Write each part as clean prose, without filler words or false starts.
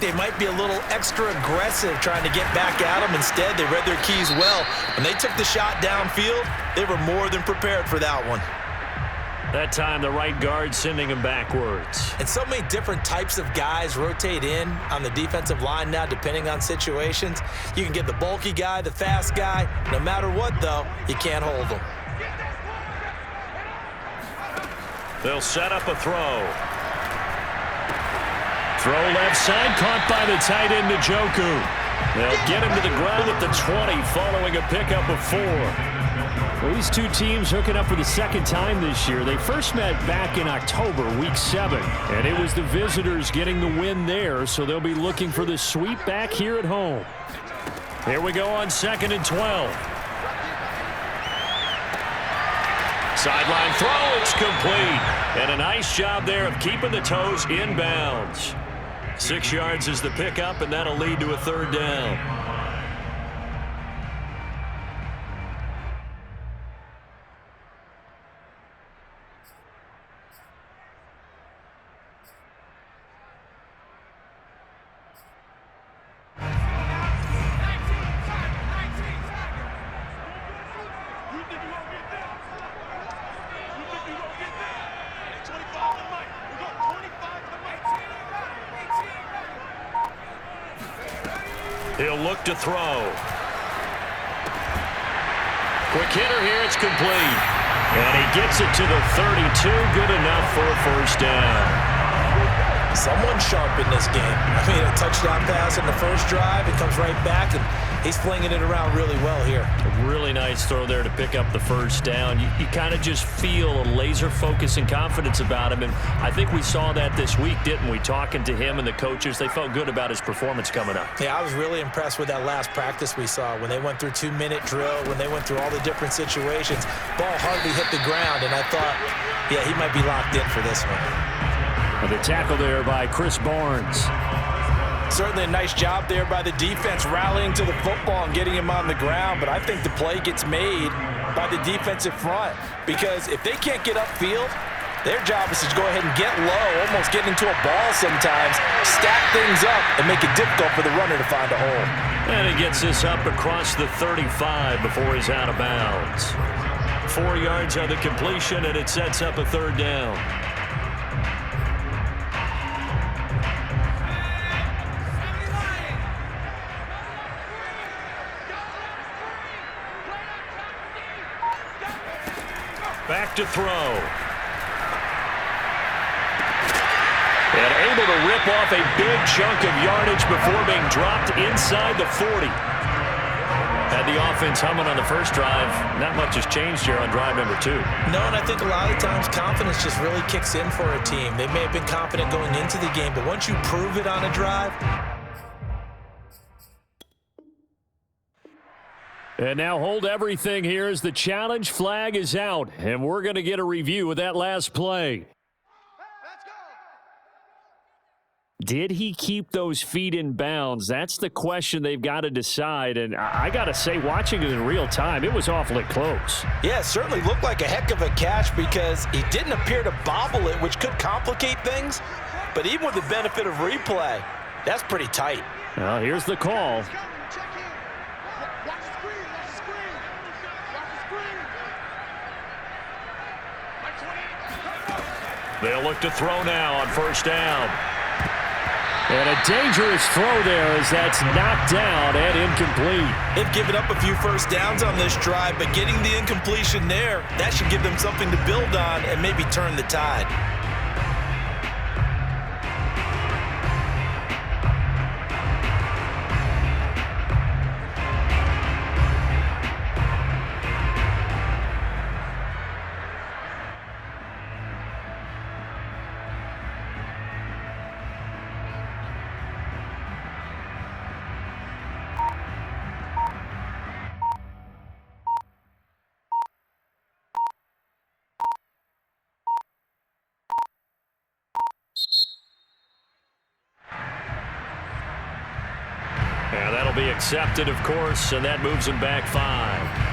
They might be a little extra aggressive trying to get back at them. Instead, they read their keys well. When they took the shot downfield, they were more than prepared for that one. That time, the right guard sending him backwards. And so many different types of guys rotate in on the defensive line now, depending on situations. You can get the bulky guy, the fast guy. No matter what, though, you can't hold them. They'll set up a throw. Throw left side, caught by the tight end, Njoku. They'll get him to the ground at the 20, following a pickup of 4. Well, these two teams hooking up for the second time this year. They first met back in October, week 7, and it was the visitors getting the win there, so they'll be looking for the sweep back here at home. Here we go on 2nd and 12. Sideline throw, it's complete. And a nice job there of keeping the toes inbounds. 6 yards is the pickup, and that'll lead to a 3rd down. He'll look to throw. Quick hitter here, it's complete. And he gets it to the 32, good enough for a 1st down. Someone sharp in this game. I mean, a touchdown pass in the first drive, it comes right back, and he's flinging it around really well here. A really nice throw there to pick up the 1st down. You kind of just feel a laser focus and confidence about him, and I think we saw that this week, didn't we? Talking to him and the coaches, they felt good about his performance coming up. Yeah, I was really impressed with that last practice we saw when they went through 2-minute drill, when they went through all the different situations. Ball hardly hit the ground, and I thought, yeah, he might be locked in for this one. And the tackle there by Chris Barnes. Certainly a nice job there by the defense, rallying to the football and getting him on the ground. But I think the play gets made by the defensive front, because if they can't get upfield, their job is to go ahead and get low, almost get into a ball sometimes, stack things up, and make it difficult for the runner to find a hole. And he gets this up across the 35 before he's out of bounds. 4 yards on the completion, and it sets up a 3rd down. Back to throw. And able to rip off a big chunk of yardage before being dropped inside the 40. Had the offense humming on the first drive. Not much has changed here on drive number 2. No, and I think a lot of times confidence just really kicks in for a team. They may have been confident going into the game, but once you prove it on a drive. And now hold everything here as the challenge flag is out. And we're going to get a review of that last play. Did he keep those feet in bounds? That's the question they've got to decide. And I got to say, watching it in real time, it was awfully close. Yeah, it certainly looked like a heck of a catch because he didn't appear to bobble it, which could complicate things. But even with the benefit of replay, that's pretty tight. Well, here's the call. They'll look to throw now on 1st down. And a dangerous throw there as that's knocked down and incomplete. They've given up a few 1st downs on this drive, but getting the incompletion there, that should give them something to build on and maybe turn the tide. Yeah, that'll be accepted, of course, and that moves him back 5.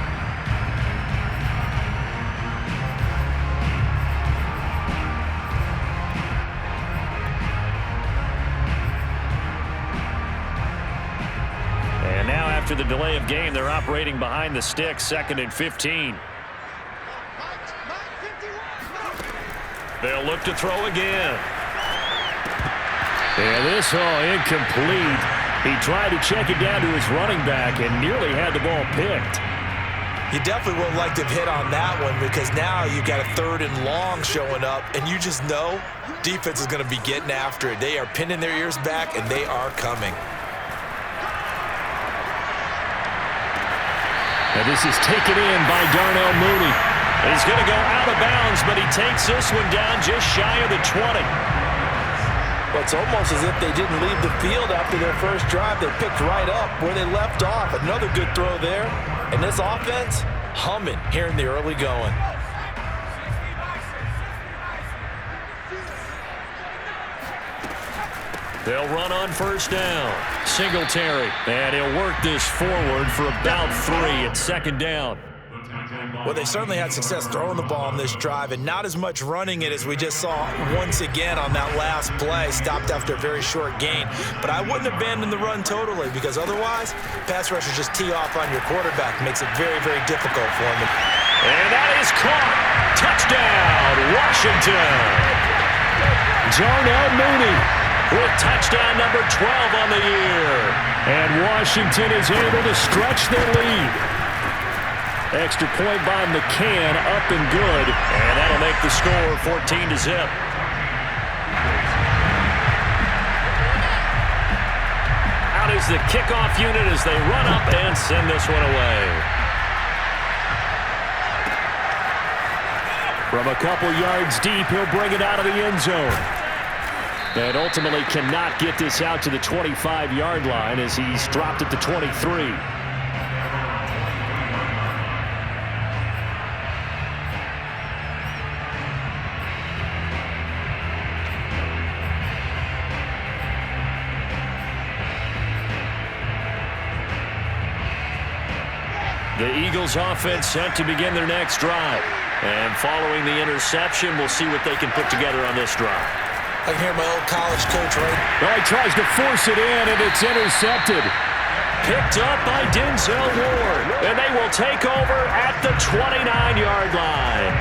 after the delay of game. They're operating behind the sticks, 2nd and 15. They'll look to throw again. And this incomplete. He tried to check it down to his running back and nearly had the ball picked. You definitely would like to have hit on that one, because now you've got a 3rd and long showing up, and you just know defense is going to be getting after it. They are pinning their ears back, and they are coming. And this is taken in by Darnell Mooney. He's going to go out of bounds, but he takes this one down just shy of the 20. Well, it's almost as if they didn't leave the field after their first drive. They picked right up where they left off. Another good throw there. And this offense, humming here in the early going. They'll run on 1st down. Singletary. And he'll work this forward for about 3 at 2nd down. Well, they certainly had success throwing the ball on this drive, and not as much running it as we just saw once again on that last play. Stopped after a very short gain. But I wouldn't abandon the run totally, because otherwise, pass rushers just tee off on your quarterback. Makes it very, very difficult for him. And that is caught. Touchdown, Washington. Darnell Mooney with touchdown number 12 on the year. And Washington is able to stretch their lead. Extra point by McCann, up and good. And that'll make the score 14-0. Out is the kickoff unit as they run up and send this one away. From a couple yards deep, he'll bring it out of the end zone. And ultimately cannot get this out to the 25-yard line as he's dropped at the 23. The Eagles offense set to begin their next drive. And following the interception, we'll see what they can put together on this drive. I can hear my old college coach, right? Well, he tries to force it in, and it's intercepted. Picked up by Denzel Ward. And they will take over at the 29-yard line.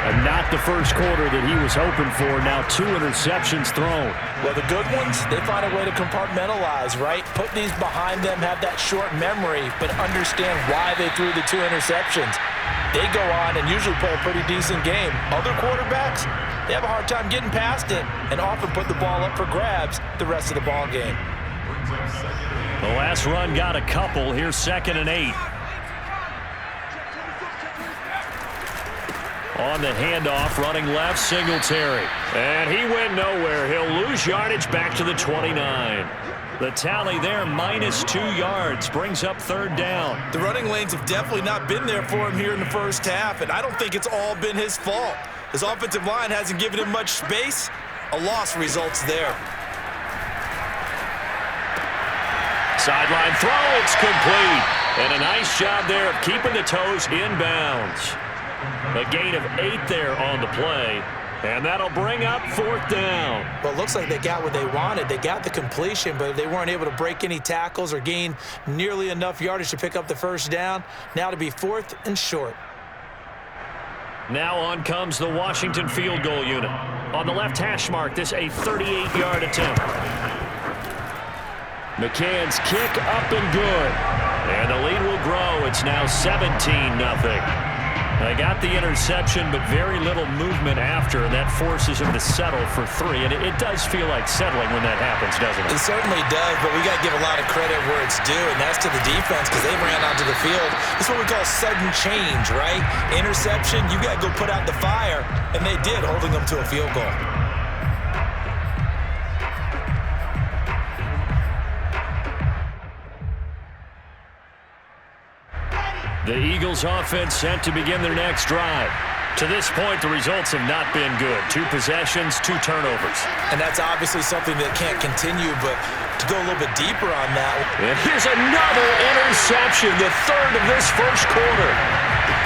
And not the first quarter that he was hoping for. Now 2 interceptions thrown. Well, the good ones, they find a way to compartmentalize, right? Put these behind them, have that short memory, but understand why they threw the 2 interceptions. They go on and usually play a pretty decent game. Other quarterbacks, they have a hard time getting past it and often put the ball up for grabs the rest of the ball game. The last run got a couple. Here's 2nd and 8. On the handoff, running left, Singletary. And he went nowhere. He'll lose yardage back to the 29. The tally there, -2 yards, brings up 3rd down. The running lanes have definitely not been there for him here in the first half, and I don't think it's all been his fault. His offensive line hasn't given him much space. A loss results there. Sideline throw, it's complete. And a nice job there of keeping the toes inbounds. A gain of 8 there on the play. And that'll bring up 4th down. Well, it looks like they got what they wanted. They got the completion, but they weren't able to break any tackles or gain nearly enough yardage to pick up the first down. Now to be 4th and short. Now on comes the Washington field goal unit. On the left hash mark, this a 38-yard attempt. McCann's kick up and good. And the lead will grow. It's now 17-0. They got the interception, but very little movement after, and that forces him to settle for 3. And it does feel like settling when that happens, doesn't it? It certainly does, but we got to give a lot of credit where it's due, and that's to the defense because they ran onto the field. This is what we call sudden change, right? Interception, you got to go put out the fire, and they did, holding them to a field goal. The Eagles offense set to begin their next drive. To this point, the results have not been good. 2 possessions, 2 turnovers. And that's obviously something that can't continue, but to go a little bit deeper on that. And here's another interception, the 3rd of this first quarter.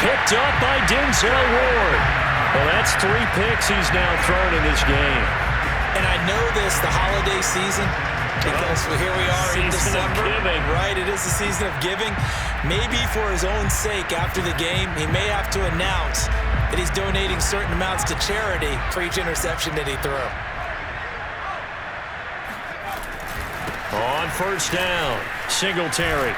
Picked up by Denzel Ward. Well, that's 3 picks he's now thrown in this game. And I know this, the holiday season, Because here we are in December, right? It is the season of giving. Maybe for his own sake after the game, he may have to announce that he's donating certain amounts to charity for each interception that he threw. On first down, Singletary.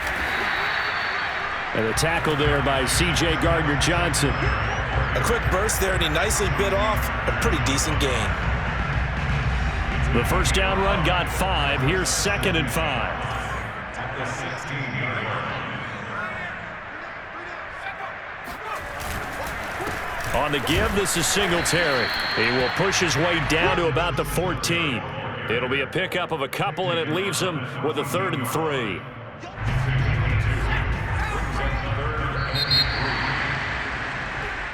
And a tackle there by C.J. Gardner-Johnson. A quick burst there, and he nicely bit off a pretty decent gain. The first down run got 5. Here's 2nd and 5. On the give, this is Singletary. He will push his way down to about the 14. It'll be a pickup of a couple, and it leaves him with a 3rd and 3.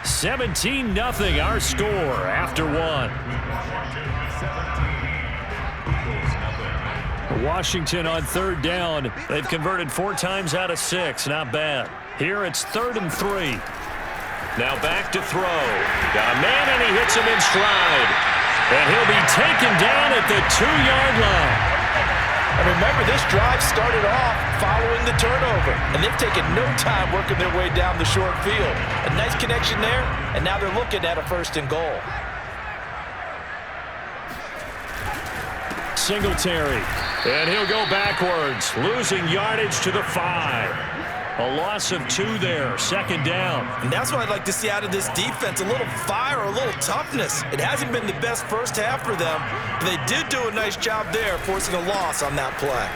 $17-0 our score after 1. Washington on 3rd down. They've converted 4 times out of 6. Not bad. Here it's 3rd and 3. Now back to throw. Got a man, and he hits him in stride. And he'll be taken down at the 2-yard line. And remember, this drive started off following the turnover. And they've taken no time working their way down the short field. A nice connection there, and now they're looking at a 1st and goal. Singletary. And he'll go backwards, losing yardage to the 5. A loss of 2 there, 2nd down. And that's what I'd like to see out of this defense, a little fire, a little toughness. It hasn't been the best first half for them, but they did do a nice job there, forcing a loss on that play.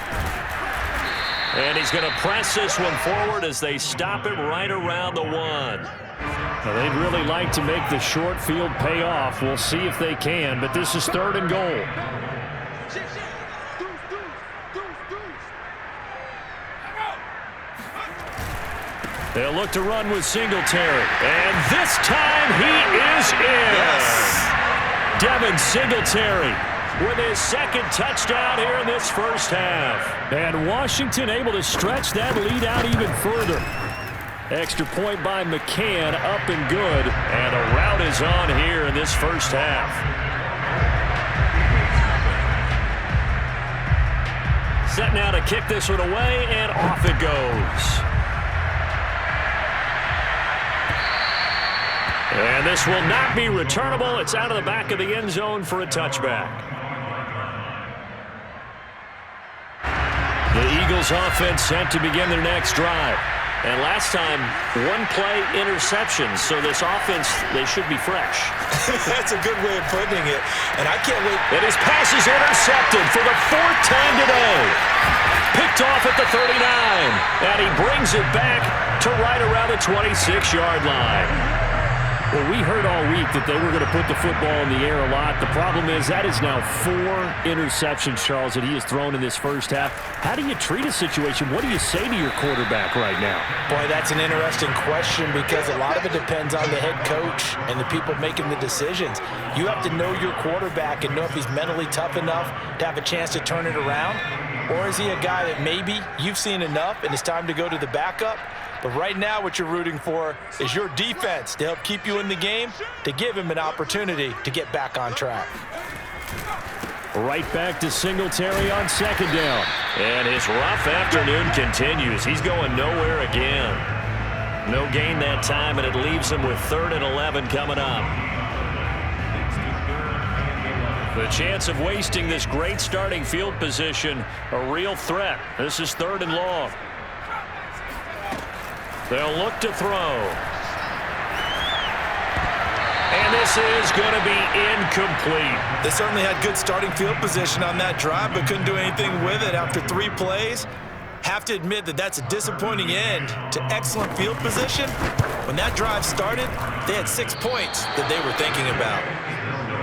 And he's going to press this one forward as they stop it right around the 1. Now, they'd really like to make the short field pay off. We'll see if they can, but this is 3rd and goal. They'll look to run with Singletary. And this time he is in. Yes. Devin Singletary with his 2nd touchdown here in this first half. And Washington able to stretch that lead out even further. Extra point by McCann, up and good. And a rout is on here in this first half. Set now to kick this one away, and off it goes. And this will not be returnable. It's out of the back of the end zone for a touchback. The Eagles offense set to begin their next drive. And last time, 1-play interception. So this offense, they should be fresh. That's a good way of putting it. And I can't wait. And his pass is intercepted for the 4th time today. Picked off at the 39. And he brings it back to right around the 26-yard line. Well, we heard all week that they were going to put the football in the air a lot. The problem is that is now 4 interceptions, Charles, that he has thrown in this first half. How do you treat a situation? What do you say to your quarterback right now? Boy, that's an interesting question because a lot of it depends on the head coach and the people making the decisions. You have to know your quarterback and know if he's mentally tough enough to have a chance to turn it around. Or is he a guy that maybe you've seen enough and it's time to go to the backup? But right now what you're rooting for is your defense to help keep you in the game, to give him an opportunity to get back on track. Right back to Singletary on 2nd down. And his rough afternoon continues. He's going nowhere again. No gain that time, and it leaves him with 3rd and 11 coming up. The chance of wasting this great starting field position, a real threat. This is 3rd and long. They'll look to throw. And this is going to be incomplete. They certainly had good starting field position on that drive, but couldn't do anything with it after 3 plays. Have to admit that that's a disappointing end to excellent field position. When that drive started, they had 6 points that they were thinking about.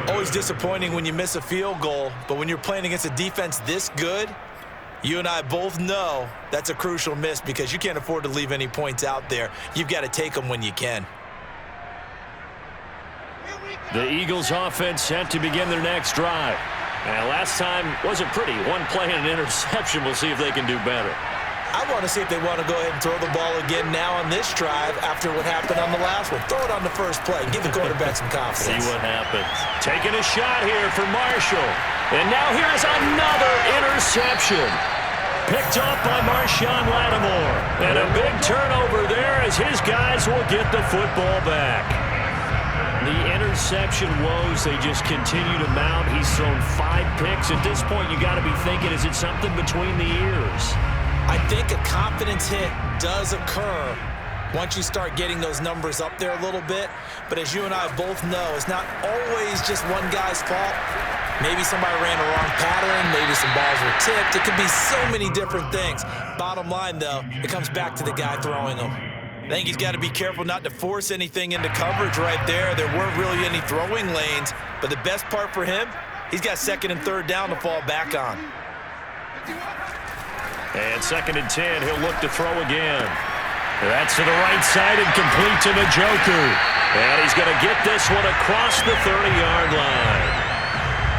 Always disappointing when you miss a field goal, but when you're playing against a defense this good, you and I both know that's a crucial miss because you can't afford to leave any points out there. You've got to take them when you can. The Eagles offense set to begin their next drive. And last time wasn't pretty. 1 play and an interception. We'll see if they can do better. I want to see if they want to go ahead and throw the ball again now on this drive after what happened on the last one. Throw it on the first play. Give the quarterback some confidence. See what happens. Taking a shot here for Marshall. And now here's another interception. Picked off by Marshawn Lattimore. And a big turnover there as his guys will get the football back. The interception woes, they just continue to mount. He's thrown 5 picks. At this point, you got to be thinking, is it something between the ears? I think a confidence hit does occur once you start getting those numbers up there a little bit. But as you and I both know, it's not always just one guy's fault. Maybe somebody ran a wrong pattern. Maybe some balls were tipped. It could be so many different things. Bottom line, though, it comes back to the guy throwing them. I think he's got to be careful not to force anything into coverage right there. There weren't really any throwing lanes. But the best part for him, he's got 2nd and 3rd down to fall back on. And 2nd and 10, he'll look to throw again. That's to the right side and complete to Njoku. And he's going to get this one across the 30-yard line.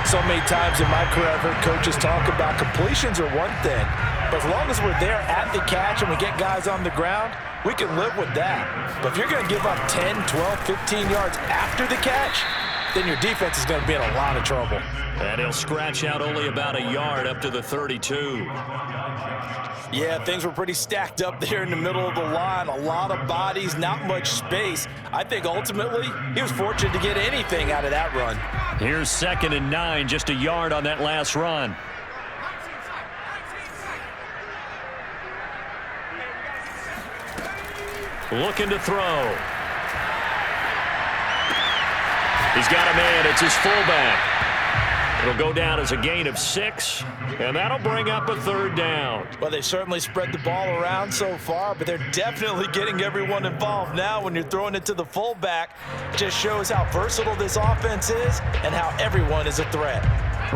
So many times in my career, I've heard coaches talk about completions are one thing. But as long as we're there at the catch and we get guys on the ground, we can live with that. But if you're going to give up 10, 12, 15 yards after the catch, then your defense is going to be in a lot of trouble. And he'll scratch out only about a yard up to the 32. Yeah, things were pretty stacked up there in the middle of the line. A lot of bodies, not much space. I think ultimately he was fortunate to get anything out of that run. Here's 2nd and 9, just a yard on that last run. Looking to throw. He's got a man. It's his fullback. It'll go down as a gain of 6, and that'll bring up a 3rd down. Well, they've certainly spread the ball around so far, but they're definitely getting everyone involved now when you're throwing it to the fullback. It just shows how versatile this offense is and how everyone is a threat.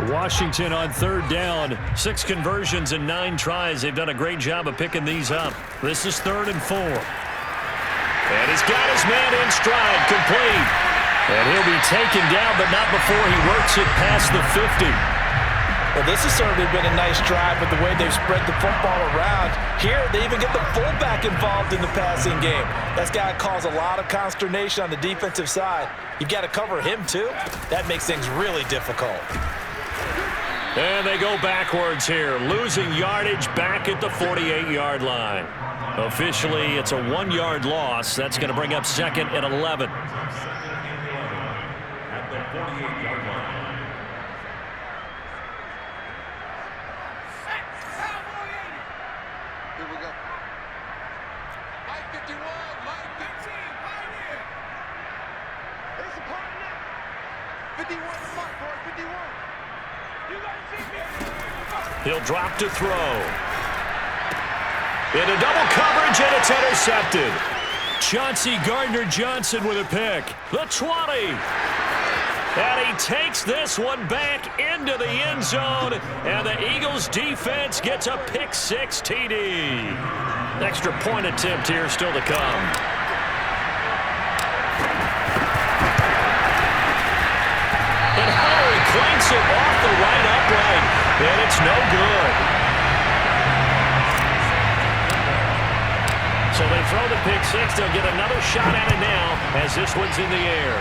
Washington on 3rd down, 6 conversions and 9 tries. They've done a great job of picking these up. This is 3rd and 4. And he's got his man in stride, complete. And he'll be taken down, but not before he works it past the 50. Well, this has certainly been a nice drive with the way they've spread the football around. Here, they even get the fullback involved in the passing game. That's got to cause a lot of consternation on the defensive side. You've got to cover him, too. That makes things really difficult. And they go backwards here, losing yardage back at the 48-yard line. Officially, it's a 1-yard loss. That's going to bring up 2nd and 11. He'll drop to throw. Into double coverage, and it's intercepted. Chauncey Gardner-Johnson with a pick. The 20. And he takes this one back into the end zone, and the Eagles defense gets a pick-6 TD. Extra point attempt here still to come. And Howard clanks it off the right upright, and it's no good. So they throw the pick-6. They'll get another shot at it now as this one's in the air.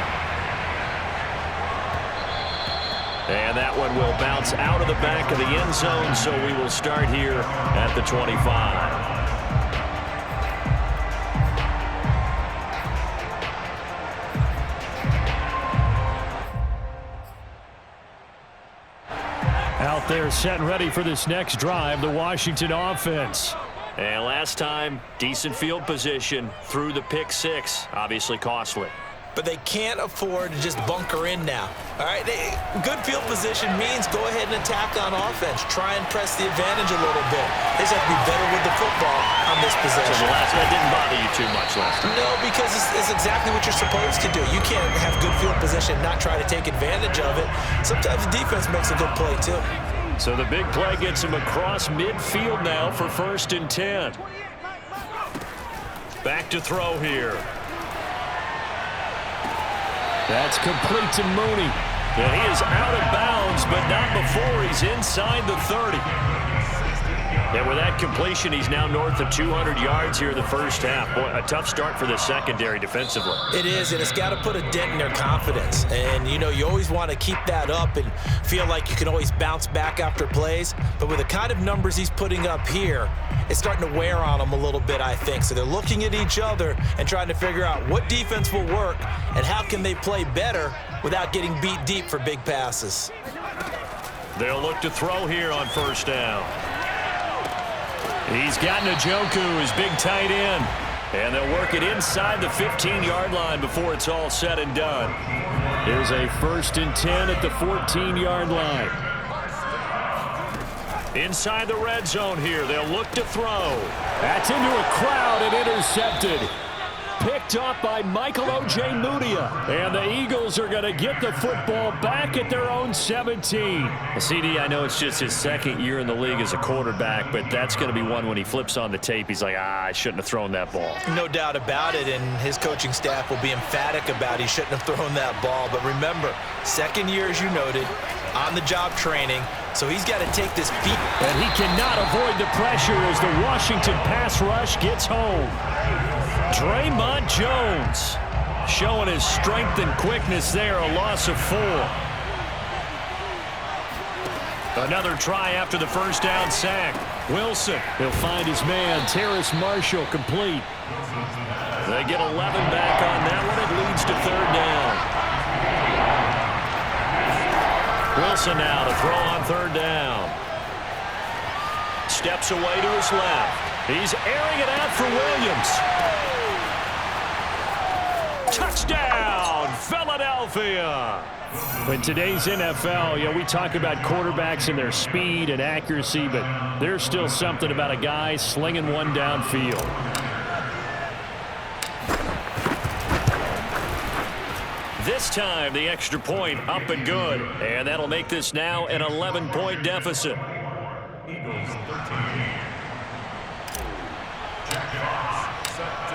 And that one will bounce out of the back of the end zone, so we will start here at the 25. Out there set and ready for this next drive, the Washington offense. And last time, decent field position through the pick-6, obviously costly. But they can't afford to just bunker in now. All right, good field position means go ahead and attack on offense. Try and press the advantage a little bit. They just have to be better with the football on this possession. So that didn't bother you too much last time? No, because it's exactly what you're supposed to do. You can't have good field position and not try to take advantage of it. Sometimes the defense makes a good play, too. So the big play gets him across midfield now for 1st and 10. Back to throw here. That's complete to Mooney. And he is out of bounds, but not before he's inside the 30. And with that completion, he's now north of 200 yards here in the first half. Boy, a tough start for the secondary defensively. It is, and it's got to put a dent in their confidence. And, you know, you always want to keep that up and feel like you can always bounce back after plays. But with the kind of numbers he's putting up here, it's starting to wear on them a little bit, I think. So they're looking at each other and trying to figure out what defense will work and how can they play better without getting beat deep for big passes. They'll look to throw here on first down. He's got Njoku, his big tight end. And they'll work it inside the 15-yard line before it's all said and done. Here's a 1st and 10 at the 14-yard line. Inside the red zone here, they'll look to throw. That's into a crowd and intercepted. Picked off by Michael O.J. Mudia. And the Eagles are going to get the football back at their own 17. Well, CD, I know it's just his second year in the league as a quarterback, but that's going to be one when he flips on the tape. He's like, I shouldn't have thrown that ball. No doubt about it, and his coaching staff will be emphatic about he shouldn't have thrown that ball. But remember, second year, as you noted, on-the-job training, so he's got to take this beat. And he cannot avoid the pressure as the Washington pass rush gets home. Draymond Jones showing his strength and quickness there, a loss of 4. Another try after the first down sack. Wilson, he'll find his man, Terrace Marshall, complete. They get 11 back on that one. It leads to 3rd down. Wilson now to throw on 3rd down. Steps away to his left. He's airing it out for Williams. Touchdown, Philadelphia. In today's NFL, you know, we talk about quarterbacks and their speed and accuracy, but there's still something about a guy slinging one downfield. This time, the extra point up and good, and that'll make this now an 11-point deficit.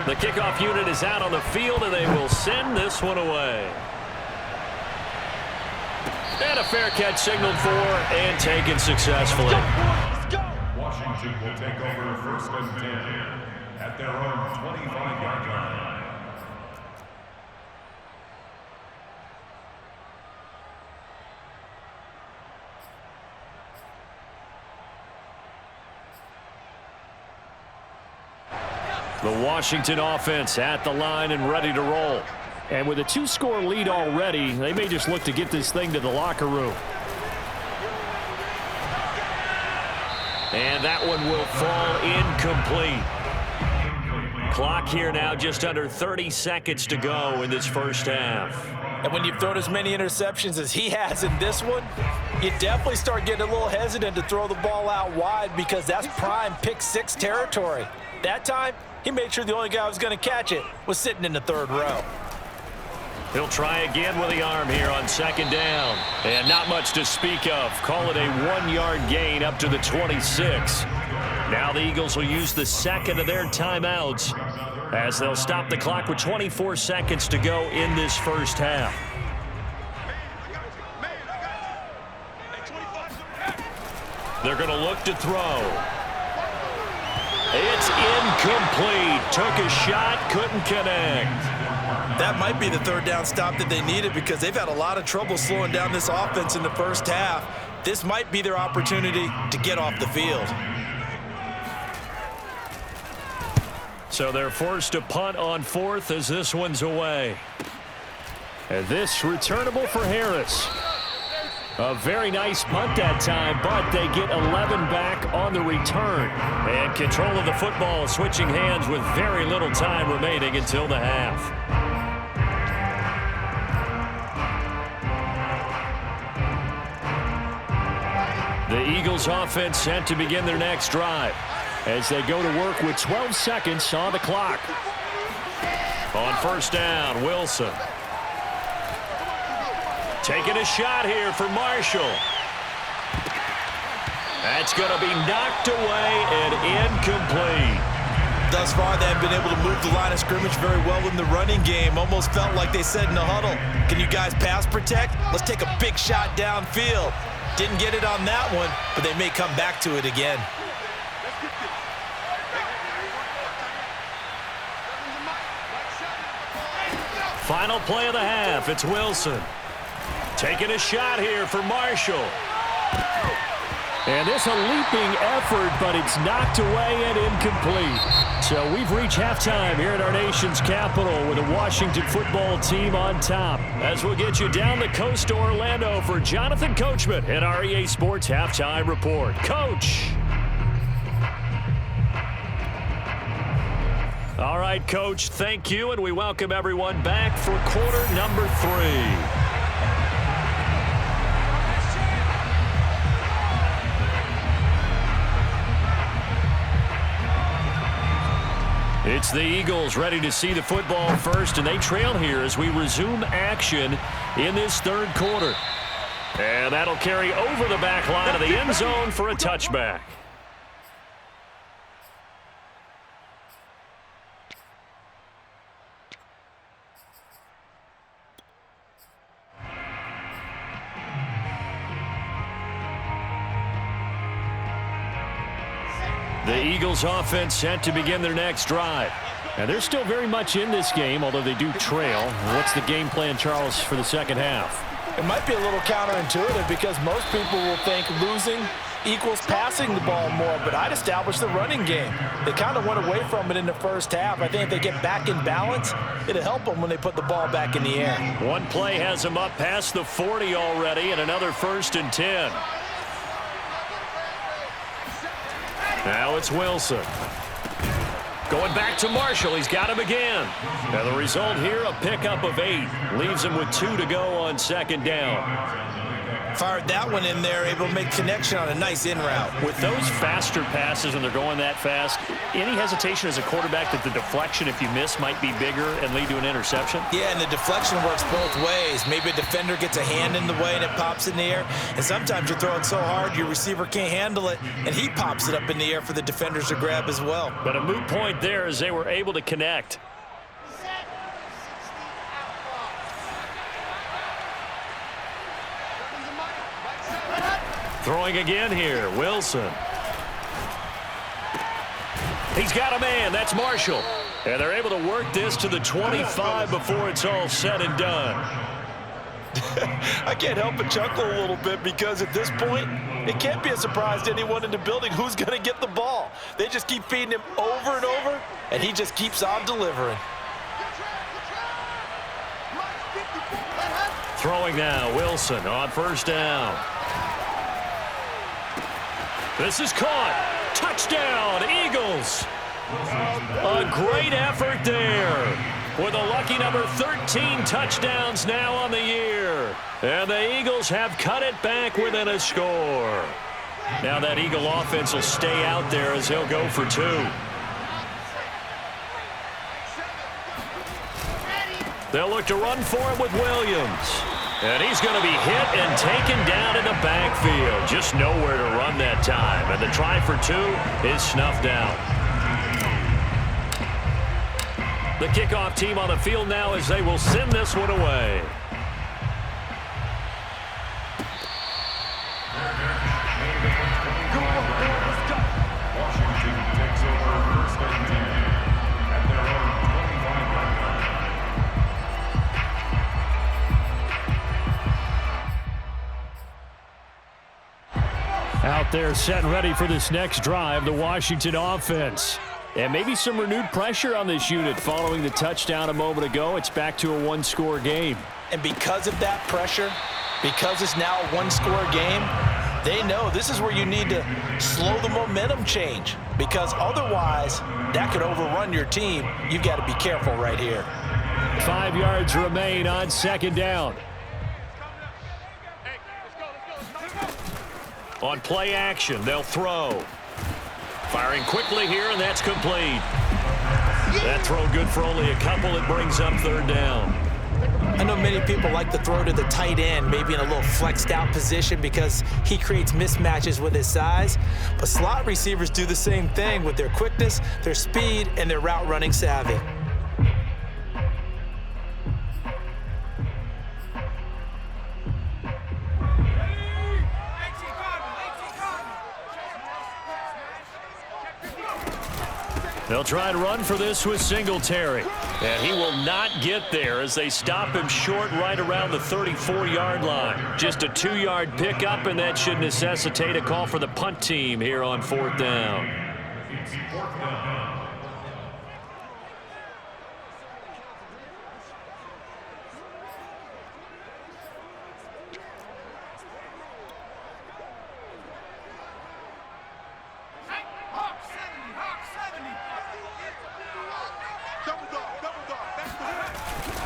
The kickoff unit is out on the field, and they will send this one away. And a fair catch signaled for and taken successfully. Let's go. Washington will take over 1st and 10 at their own 25-yard line. The Washington offense at the line and ready to roll. And with a 2-score lead already, they may just look to get this thing to the locker room. And that one will fall incomplete. Clock here now just under 30 seconds to go in this first half. And when you've thrown as many interceptions as he has in this one, you definitely start getting a little hesitant to throw the ball out wide because that's prime pick-6 territory. That time, he made sure the only guy who was going to catch it was sitting in the 3rd row. He'll try again with the arm here on 2nd down. And not much to speak of. Call it a 1-yard gain up to the 26. Now the Eagles will use the 2nd of their timeouts as they'll stop the clock with 24 seconds to go in this first half. They're going to look to throw. It's incomplete. Took a shot, couldn't connect. That might be the 3rd down stop that they needed because they've had a lot of trouble slowing down this offense in the first half. This might be their opportunity to get off the field. So they're forced to punt on 4th as this one's away. And this returnable for Harris. A very nice punt that time, but they get 11 back on the return. And control of the football switching hands with very little time remaining until the half. The Eagles offense set to begin their next drive as they go to work with 12 seconds on the clock. On 1st down, Wilson. Taking a shot here for Marshall. That's going to be knocked away and incomplete. Thus far, they have been able to move the line of scrimmage very well in the running game. Almost felt like they said in the huddle, can you guys pass protect? Let's take a big shot downfield. Didn't get it on that one, but they may come back to it again. Final play of the half. It's Wilson. Taking a shot here for Marshall. And this a leaping effort, but it's knocked away and incomplete. So we've reached halftime here at our nation's capital with the Washington football team on top. As we'll get you down the coast to Orlando for Jonathan Coachman at our EA Sports Halftime Report. Coach. All right, Coach, thank you, and we welcome everyone back for quarter number 3. It's the Eagles ready to see the football first, and they trail here as we resume action in this third quarter. And that'll carry over the back line of the end zone for a touchback. The Eagles offense set to begin their next drive. And they're still very much in this game, although they do trail. What's the game plan, Charles, for the second half? It might be a little counterintuitive because most people will think losing equals passing the ball more, but I'd establish the running game. They kind of went away from it in the first half. I think if they get back in balance, it'll help them when they put the ball back in the air. One play has them up past the 40 already, and another 1st and 10. Now it's Wilson. Going back to Marshall. He's got him again. Now the result here, a pickup of 8. Leaves him with 2 to go on second down. Fired that one in there, able to make connection on a nice in route. With those faster passes when they're going that fast, any hesitation as a quarterback that the deflection, if you miss, might be bigger and lead to an interception? Yeah, and the deflection works both ways. Maybe a defender gets a hand in the way and it pops in the air. And sometimes you throw it so hard your receiver can't handle it, and he pops it up in the air for the defenders to grab as well. But a moot point there as they were able to connect. Throwing again here, Wilson. He's got a man, that's Marshall. And they're able to work this to the 25 before it's all said and done. I can't help but chuckle a little bit because at this point, it can't be a surprise to anyone in the building who's going to get the ball. They just keep feeding him over and over, and he just keeps on delivering. Throwing now, Wilson on 1st down. This is caught. Touchdown, Eagles. A great effort there with a lucky number 13 touchdowns now on the year. And the Eagles have cut it back within a score. Now that Eagle offense will stay out there as they'll go for 2. They'll look to run for it with Williams. And he's going to be hit and taken down in the backfield. Just nowhere to run that time. And the try for 2 is snuffed out. The kickoff team on the field now as they will send this one away. Washington takes over 1st and 10 at their own 25-yard line. Out there set and ready for this next drive, the Washington offense. And maybe some renewed pressure on this unit following the touchdown a moment ago. It's back to a 1-score game. And because of that pressure, because it's now a 1-score game, they know this is where you need to slow the momentum change. Because otherwise, that could overrun your team. You've got to be careful right here. 5 yards remain on 2nd down. On play action, they'll throw. Firing quickly here, and that's complete. That throw good for only a couple. It brings up 3rd down. I know many people like to throw to the tight end, maybe in a little flexed out position because he creates mismatches with his size. But slot receivers do the same thing with their quickness, their speed, and their route running savvy. They'll try and run for this with Singletary. And he will not get there as they stop him short right around the 34-yard line. Just a 2-yard pickup, and that should necessitate a call for the punt team here on 4th down. It's 4th down.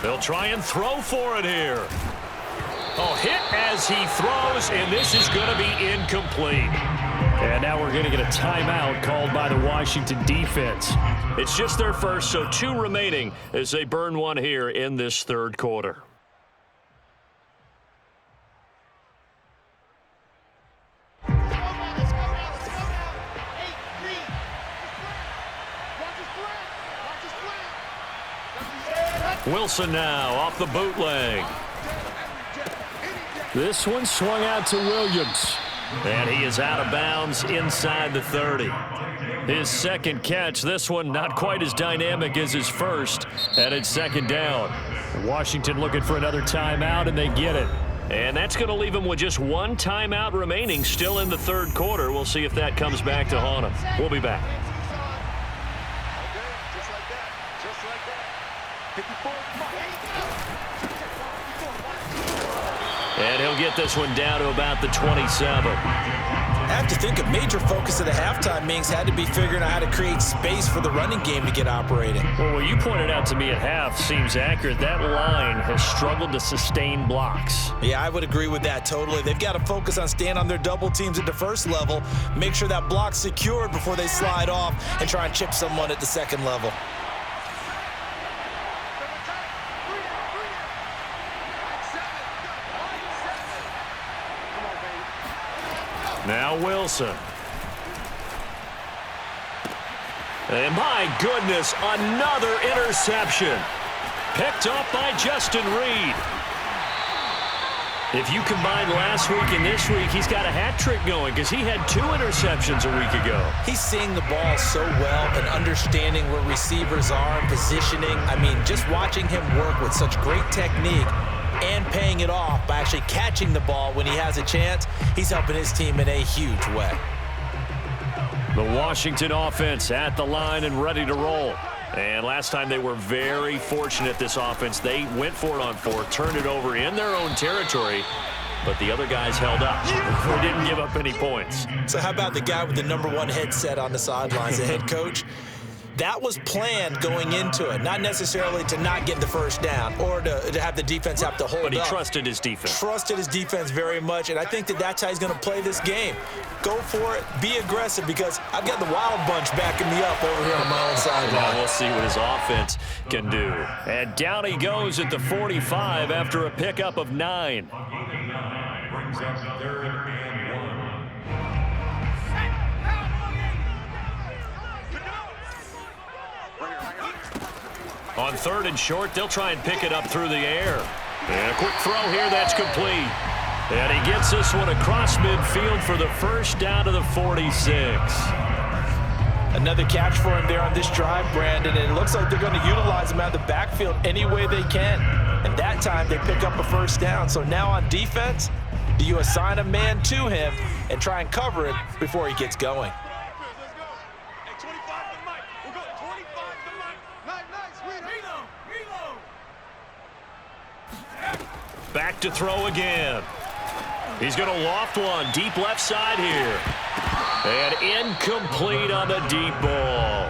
They'll try and throw for it here. Oh, hit as he throws, and this is going to be incomplete. And now we're going to get a timeout called by the Washington defense. It's just their first, so 2 remaining as they burn one here in this 3rd quarter. Wilson now off the bootleg. This one swung out to Williams. And he is out of bounds inside the 30. His second catch, this one not quite as dynamic as his first, and it's 2nd down. Washington looking for another timeout, and they get it. And that's going to leave them with just 1 timeout remaining still in the 3rd quarter. We'll see if that comes back to haunt them. We'll be back. And he'll get this one down to about the 27. I have to think a major focus of the halftime meetings had to be figuring out how to create space for the running game to get operating. Well, what you pointed out to me at half seems accurate. That line has struggled to sustain blocks. Yeah, I would agree with that totally. They've got to focus on staying on their double teams at the first level, make sure that block's secured before they slide off and try and chip someone at the 2nd level. Now Wilson. And my goodness, another interception. Picked off by Justin Reed. If you combine last week and this week, he's got a hat trick going because he had 2 interceptions a week ago. He's seeing the ball so well and understanding where receivers are and positioning. I mean, just watching him work with such great technique and paying it off by actually catching the ball when he has a chance, he's helping his team in a huge way. The Washington offense at the line and ready to roll. And last time they were very fortunate, this offense. They went for it on 4, turned it over in their own territory, but the other guys held up. They didn't give up any points. So how about the guy with the #1 headset on the sidelines, the head coach? That was planned going into it, not necessarily to not get the first down or to have the defense have to hold up. But he trusted his defense. Trusted his defense very much, and I think that's how he's going to play this game. Go for it, be aggressive, because I've got the Wild Bunch backing me up over here on my own sideline. Well, we'll see what his offense can do. And down he goes at the 45 after a pickup of 9. Brings up 3rd and 1. On 3rd and short, they'll try and pick it up through the air. And a quick throw here, that's complete. And he gets this one across midfield for the first down to the 46. Another catch for him there on this drive, Brandon, and it looks like they're going to utilize him out of the backfield any way they can. And that time they pick up a first down. So now on defense, do you assign a man to him and try and cover it before he gets going? Back to throw again. He's going to loft one deep left side here. And incomplete on the deep ball.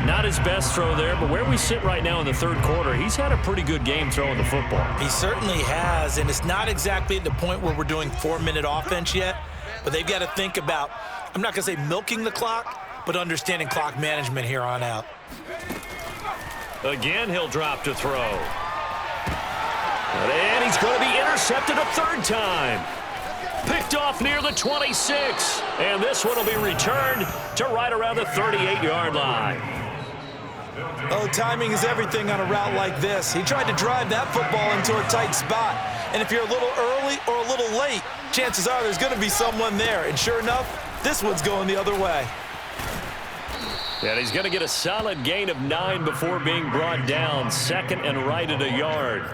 Not his best throw there, but where we sit right now in the 3rd quarter, he's had a pretty good game throwing the football. He certainly has, and it's not exactly at the point where we're doing 4-minute offense yet, but they've got to think about, I'm not going to say milking the clock, but understanding clock management here on out. Again, he'll drop to throw. And he's going to be intercepted a 3rd time. Picked off near the 26. And this one will be returned to right around the 38-yard line. Oh, timing is everything on a route like this. He tried to drive that football into a tight spot. And if you're a little early or a little late, chances are there's going to be someone there. And sure enough, this one's going the other way. And he's going to get a solid gain of 9 before being brought down. Second and right at a yard.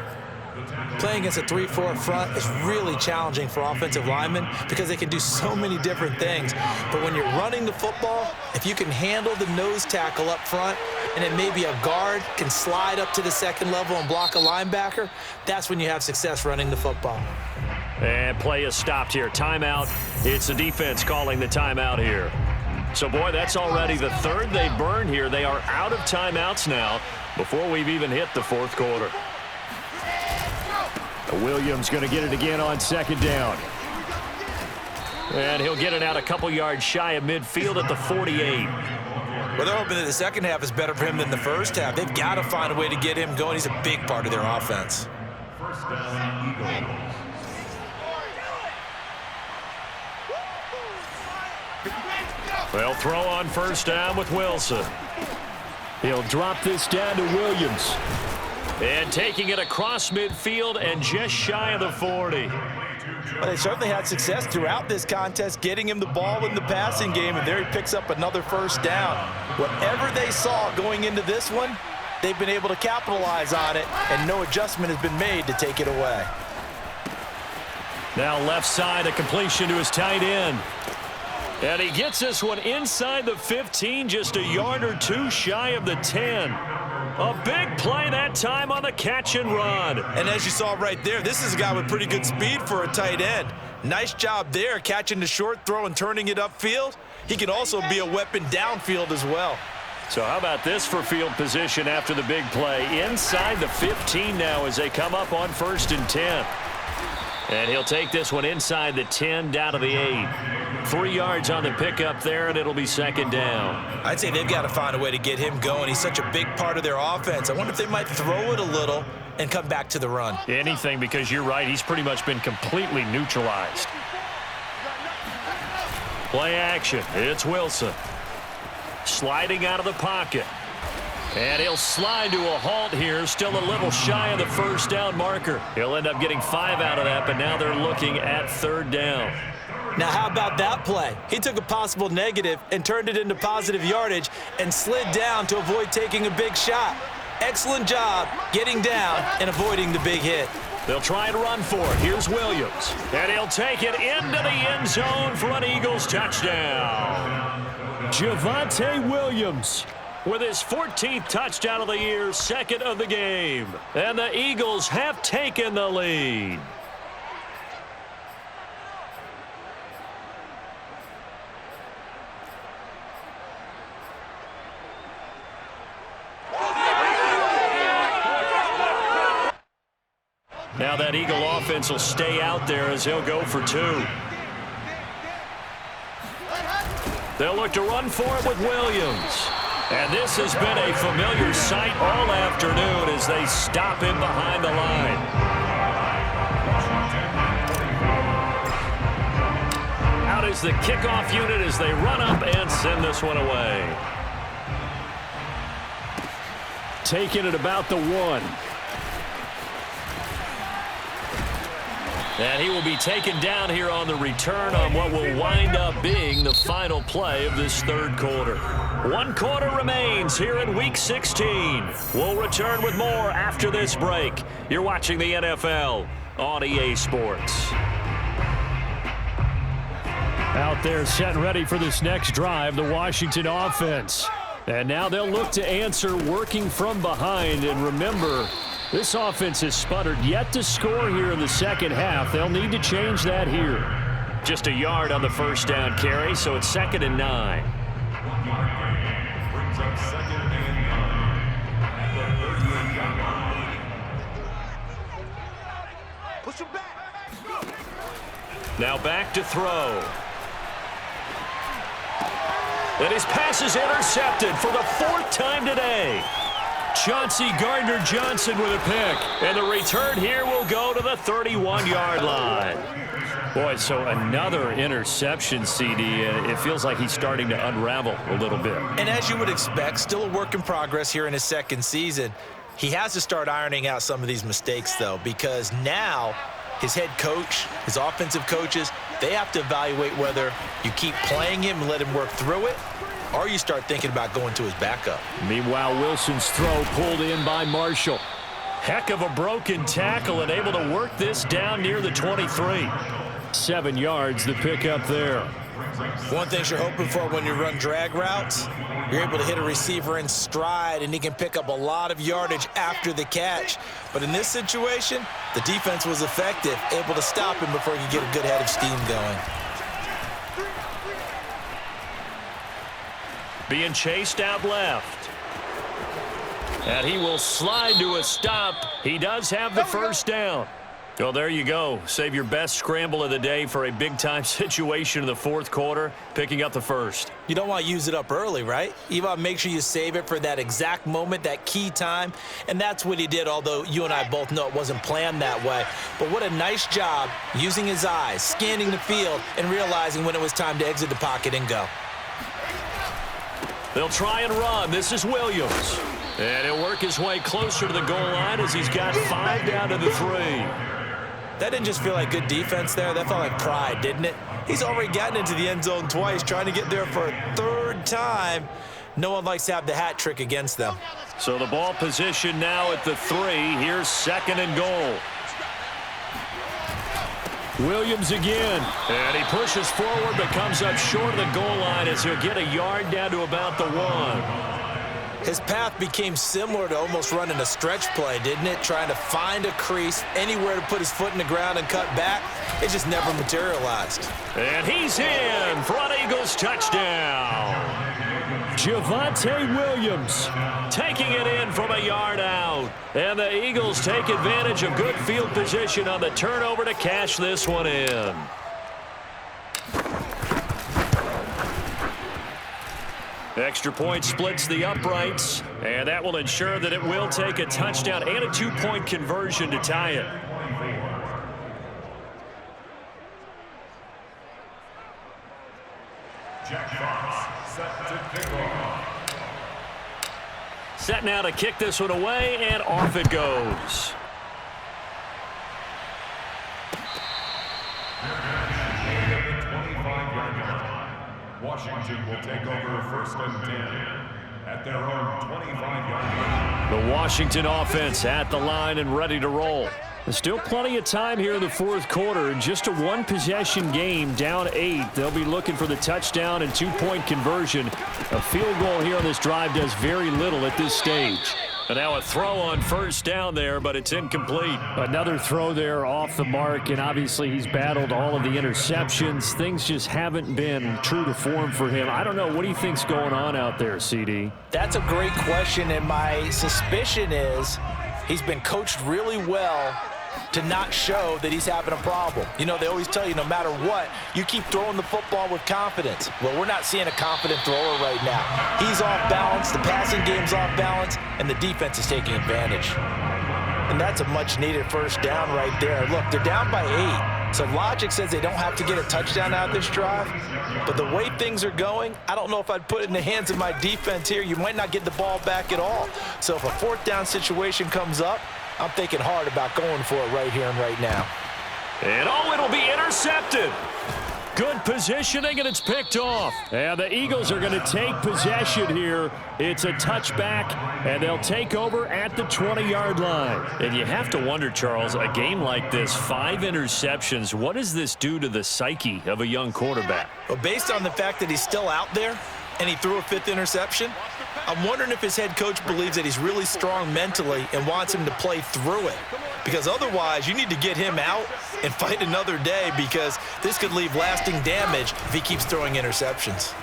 Playing against a 3-4 front is really challenging for offensive linemen because they can do so many different things. But when you're running the football, if you can handle the nose tackle up front and then maybe a guard can slide up to the second level and block a linebacker, that's when you have success running the football. And play is stopped here. Timeout. It's the defense calling the timeout here. So, boy, that's already the third they burn here. They are out of timeouts now before we've even hit the fourth quarter. Williams going to get it again on second down. And he'll get it out a couple yards shy of midfield at the 48. Well, they're hoping that the second half is better for him than the first half. They've got to find a way to get him going. He's a big part of their offense. First down, Eagles. They'll throw on first down with Wilson. He'll drop this down to Williams. And taking it across midfield and just shy of the 40. Well, they certainly had success throughout this contest, getting him the ball in the passing game, and there he picks up another first down. Whatever they saw going into this one, they've been able to capitalize on it, and no adjustment has been made to take it away. Now left side, a completion to his tight end. And he gets this one inside the 15, just a yard or two shy of the 10. A big play that time on the catch and run. And as you saw right there, this is a guy with pretty good speed for a tight end. Nice job there, catching the short throw and turning it upfield. He can also be a weapon downfield as well. So how about this for field position after the big play? Inside the 15 now as they come up on 1st and 10. And he'll take this one inside the 10 down to the 8. 3 yards on the pickup there, and it'll be second down. I'd say they've got to find a way to get him going. He's such a big part of their offense. I wonder if they might throw it a little and come back to the run. Anything, because you're right, he's pretty much been completely neutralized. Play action. It's Wilson. Sliding out of the pocket. And he'll slide to a halt here, still a little shy of the first down marker. He'll end up getting 5 out of that, but now they're looking at 3rd down. Now, how about that play? He took a possible negative and turned it into positive yardage and slid down to avoid taking a big shot. Excellent job getting down and avoiding the big hit. They'll try and run for it. Here's Williams. And he'll take it into the end zone for an Eagles touchdown. Javonte Williams with his 14th touchdown of the year, 2nd of the game. And the Eagles have taken the lead. Now that Eagle offense will stay out there as he'll go for 2. They'll look to run for it with Williams. And this has been a familiar sight all afternoon as they stop him behind the line. Out is the kickoff unit as they run up and send this one away. Taking it about the 1. And he will be taken down here on the return on what will wind up being the final play of this 3rd quarter. 1 quarter remains here in Week 16. We'll return with more after this break. You're watching the NFL on EA Sports. Out there set and ready for this next drive, the Washington offense. And now they'll look to answer working from behind. And remember, this offense has sputtered yet to score here in the second half. They'll need to change that here. Just a yard on the first down carry, so it's 2nd and 9. 1 yard gain brings up 2nd and 9 at the 38-yard line. Push him back. Now back to throw. And his pass is intercepted for the 4th time today. Chauncey Gardner-Johnson with a pick. And the return here will go to the 31-yard line. Boy, so another interception, CD. It feels like he's starting to unravel a little bit. And as you would expect, still a work in progress here in his 2nd season. He has to start ironing out some of these mistakes, though, because now his head coach, his offensive coaches, they have to evaluate whether you keep playing him and let him work through it, or you start thinking about going to his backup. Meanwhile, Wilson's throw pulled in by Marshall. Heck of a broken tackle and able to work this down near the 23. 7 yards, the pickup there. One thing you're hoping for when you run drag routes, you're able to hit a receiver in stride, and he can pick up a lot of yardage after the catch. But in this situation, the defense was effective, able to stop him before he could get a good head of steam going. Being chased out left. And he will slide to a stop. He does have the first down. Well, there you go. Save your best scramble of the day for a big-time situation in the fourth quarter, picking up the first. You don't want to use it up early, right? You want to make sure you save it for that exact moment, that key time, and that's what he did, although you and I both know it wasn't planned that way. But what a nice job using his eyes, scanning the field, and realizing when it was time to exit the pocket and go. They'll try and run. This is Williams. And he'll work his way closer to the goal line as he's got 5 down to the 3. That didn't just feel like good defense there. That felt like pride, didn't it? He's already gotten into the end zone twice, trying to get there for a third time. No one likes to have the hat trick against them. So the ball position now at the 3. Here's 2nd and goal. Williams again. And he pushes forward but comes up short of the goal line as he'll get a yard down to about the 1. His path became similar to almost running a stretch play, didn't it? Trying to find a crease, anywhere to put his foot in the ground and cut back. It just never materialized. And he's in for an Eagles touchdown. Javonte Williams taking it in from a yard out. And the Eagles take advantage of good field position on the turnover to cash this one in. Extra point splits the uprights, and that will ensure that it will take a touchdown and a 2-point conversion to tie it. Jack Fox set to kick off. Set now to kick this one away, and off it goes. Washington will take over 1st and 10 at their own 25-yard line. The Washington offense at the line and ready to roll. There's still plenty of time here in the fourth quarter. Just a one-possession game, down 8. They'll be looking for the touchdown and 2-point conversion. A field goal here on this drive does very little at this stage. And now a throw on 1st down there, but it's incomplete. Another throw there off the mark, and obviously he's battled all of the interceptions. Things just haven't been true to form for him. I don't know. What do you think's going on out there, CD? That's a great question, and my suspicion is he's been coached really well to not show that he's having a problem. You know, they always tell you no matter what, you keep throwing the football with confidence. Well, we're not seeing a confident thrower right now. He's off balance, the passing game's off balance, and the defense is taking advantage. And that's a much-needed 1st down right there. Look, they're down by 8, so logic says they don't have to get a touchdown out of this drive. But the way things are going, I don't know if I'd put it in the hands of my defense here. You might not get the ball back at all. So if a 4th down situation comes up, I'm thinking hard about going for it right here and right now. And oh, it'll be intercepted. Good positioning, and it's picked off. And the Eagles are going to take possession here. It's a touchback, and they'll take over at the 20-yard line. And you have to wonder, Charles, a game like this, 5 interceptions, what does this do to the psyche of a young quarterback? Well, based on the fact that he's still out there and he threw a 5th interception, I'm wondering if his head coach believes that he's really strong mentally and wants him to play through it. Because otherwise, you need to get him out and fight another day, because this could leave lasting damage if he keeps throwing interceptions.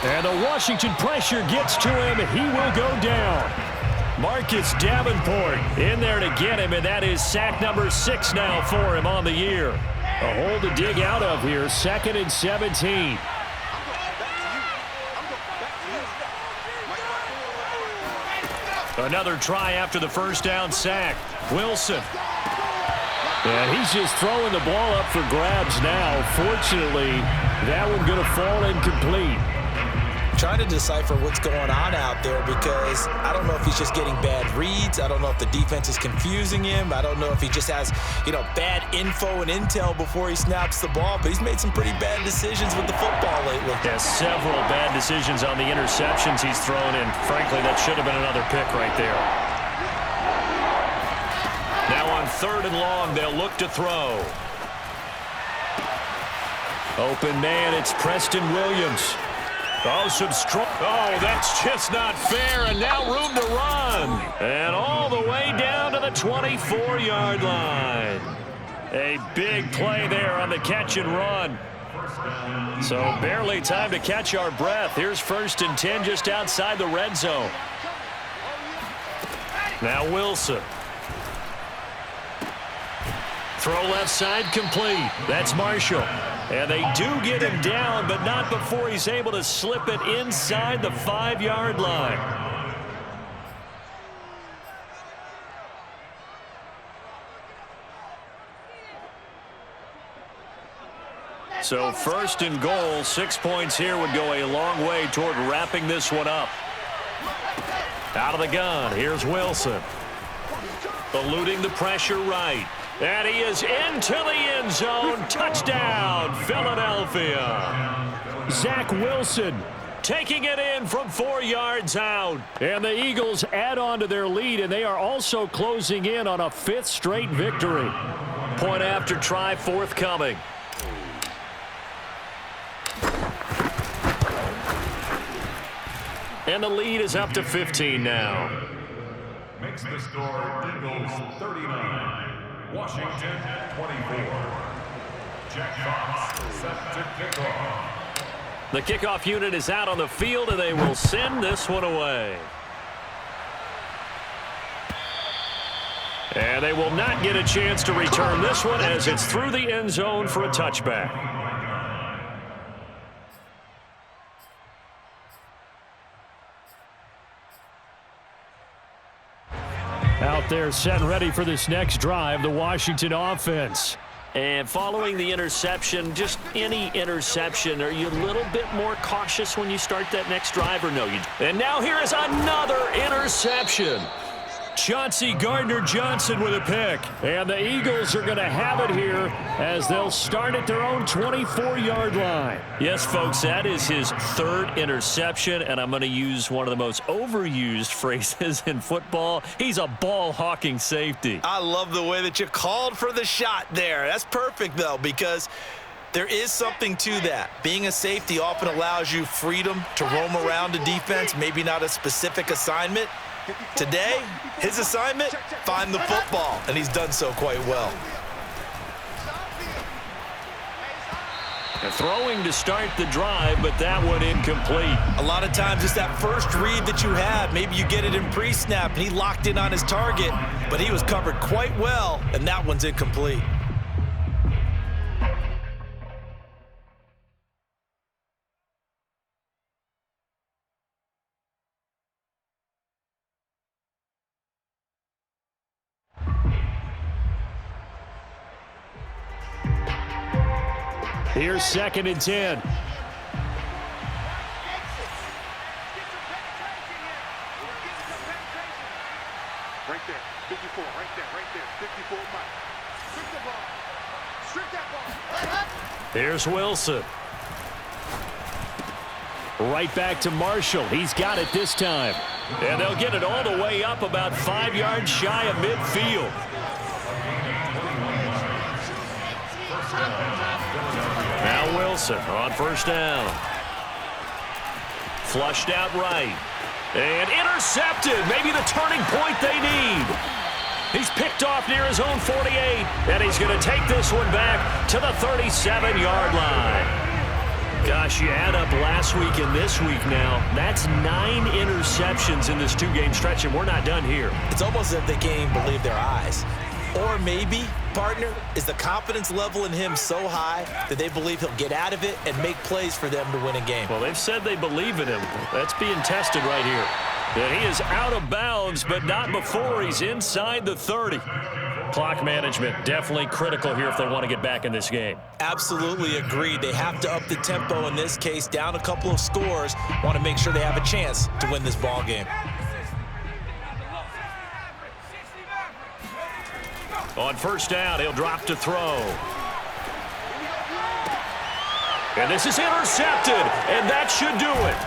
And the Washington pressure gets to him, and he will go down. Marcus Davenport in there to get him, and that is sack number 6 now for him on the year. A hole to dig out of here, 2nd and 17. Another try after the 1st down sack. Wilson. And he's just throwing the ball up for grabs now. Fortunately, that one going to fall incomplete. trying to decipher what's going on out there because I don't know if he's just getting bad reads. I don't know if the defense is confusing him. I don't know if he just has, bad info and intel before he snaps the ball. But he's made some pretty bad decisions with the football lately. Yeah, several bad decisions on the interceptions he's thrown, and frankly, that should have been another pick right there. Now on 3rd and long, they'll look to throw. Open man, it's Preston Williams. Oh, that's just not fair, and now room to run. And all the way down to the 24-yard line. A big play there on the catch and run. So barely time to catch our breath. Here's 1st and 10 just outside the red zone. Now Wilson. Throw left side complete. That's Marshall. And they do get him down, but not before he's able to slip it inside the 5-yard line. So 1st and goal, 6 points here would go a long way toward wrapping this one up. Out of the gun, here's Wilson. Eluding the pressure right. And he is into the end zone. Touchdown, Philadelphia. Zach Wilson taking it in from 4 yards out. And the Eagles add on to their lead, and they are also closing in on a 5th straight victory. Point after try forthcoming. And the lead is up to 15 now. Makes the score Eagles 39. Washington 24. Jack Fox set to kick off. The kickoff unit is out on the field, and they will send this one away. And they will not get a chance to return this one as it's through the end zone for a touchback. Out there set and ready for this next drive, the Washington offense. And following the interception, just any interception, are you a little bit more cautious when you start that next drive or no? And now here is another interception. Chauncey Gardner-Johnson with a pick. And the Eagles are going to have it here as they'll start at their own 24-yard line. Yes, folks, that is his 3rd interception, and I'm going to use one of the most overused phrases in football. He's a ball-hawking safety. I love the way that you called for the shot there. That's perfect, though, because there is something to that. Being a safety often allows you freedom to roam around a defense, maybe not a specific assignment. Today, his assignment, find the football, and he's done so quite well. Throwing to start the drive, but that one incomplete. A lot of times it's that first read that you have. Maybe you get it in pre-snap, and he locked in on his target, but he was covered quite well, and that one's incomplete. Here's 2nd and 10. Right there, 54, right there, 54 miles. Strip the ball. Strip that ball. Here's Wilson. Right back to Marshall. He's got it this time. And they'll get it all the way up about 5 yards shy of midfield. Now Wilson on 1st down. Flushed out right. And intercepted. Maybe the turning point they need. He's picked off near his own 48. And he's going to take this one back to the 37-yard line. Gosh, you add up last week and this week now. That's 9 interceptions in this 2-game stretch, and we're not done here. It's almost as if they can't even believe their eyes. Or maybe, partner, is the confidence level in him so high that they believe he'll get out of it and make plays for them to win a game. Well, they've said they believe in him. That's being tested right here. And he is out of bounds, but not before he's inside the 30. Clock management definitely critical here if they want to get back in this game. Absolutely agreed. They have to up the tempo in this case, down a couple of scores. Want to make sure they have a chance to win this ball game. On first down, he'll drop to throw. And this is intercepted, and that should do it.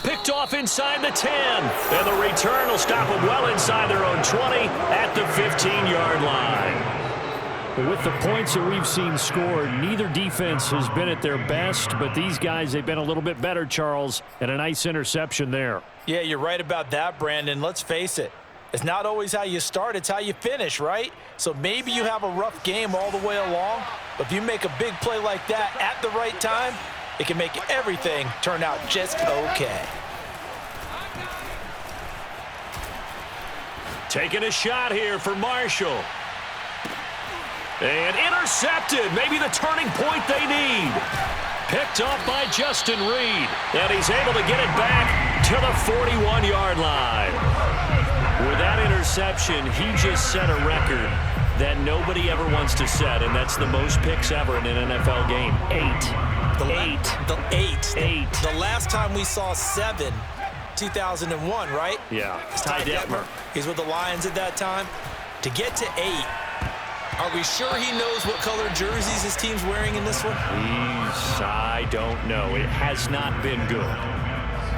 Picked off inside the 10, and the return will stop them well inside their own 20 at the 15-yard line. With the points that we've seen scored, neither defense has been at their best, but these guys, they've been a little bit better, Charles, and a nice interception there. Yeah, you're right about that, Brandon. Let's face it. It's not always how you start, it's how you finish, right? So maybe you have a rough game all the way along, but if you make a big play like that at the right time, it can make everything turn out just okay. Taking a shot here for Marshall. And intercepted. Maybe the turning point they need. Picked up by Justin Reed. And he's able to get it back to the 41-yard line. With that interception, he just set a record that nobody ever wants to set, and that's the most picks ever in an NFL game. 8. The last time we saw 7, 2001, right? Yeah. Ty Detmer. He's with the Lions at that time. To get to 8, are we sure he knows what color jerseys his team's wearing in this one? I don't know. It has not been good.